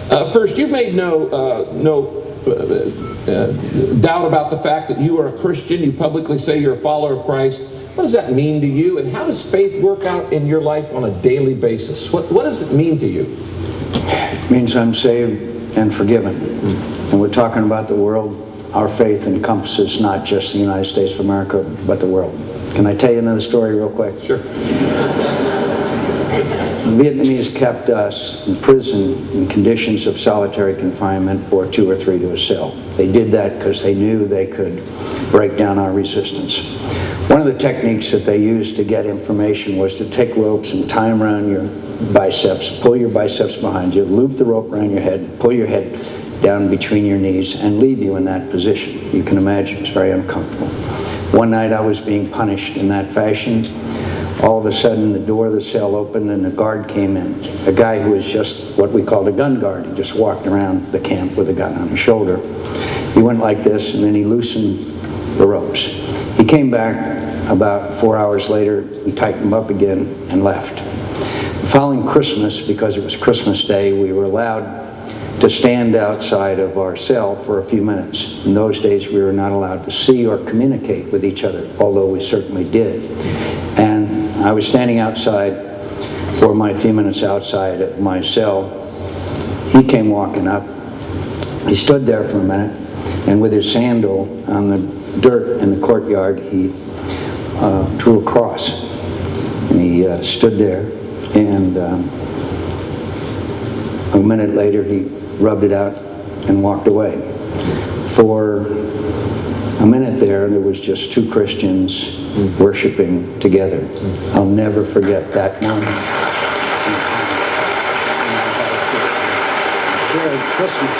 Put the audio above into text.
First, you've made no doubt about the fact that you are a Christian. You publicly say you're a follower of Christ. What does that mean to you, and how does faith work out in your life on a daily basis? What does it mean to you? It means I'm saved and forgiven. And we're talking about the world. Our faith encompasses not just the United States of America, but the world. Can I tell you another story real quick? Sure. The Vietnamese kept us in prison in conditions of solitary confinement, or 2 or 3 to a cell. They did that because they knew they could break down our resistance. One of the techniques that they used to get information was to take ropes and tie them around your biceps, pull your biceps behind you, loop the rope around your head, pull your head down between your knees, and leave you in that position. You can imagine it's very uncomfortable. One night I was being punished in that fashion. All of a sudden the door of the cell opened and a guard came in. A guy who was just what we called a gun guard. He just walked around the camp with a gun on his shoulder. He went like this and then he loosened the ropes. He came back about 4 hours later, we tightened them up again and left. The following Christmas, because it was Christmas Day, we were allowed to stand outside of our cell for a few minutes. In those days, we were not allowed to see or communicate with each other, although we certainly did. And I was standing outside for my few minutes outside of my cell. He came walking up. He stood there for a minute, and with his sandal on the dirt in the courtyard, he drew a cross. And he stood there, and a minute later, he rubbed it out and walked away. For a minute there was just 2 Christians worshiping together. I'll never forget that moment. Shared Christmas.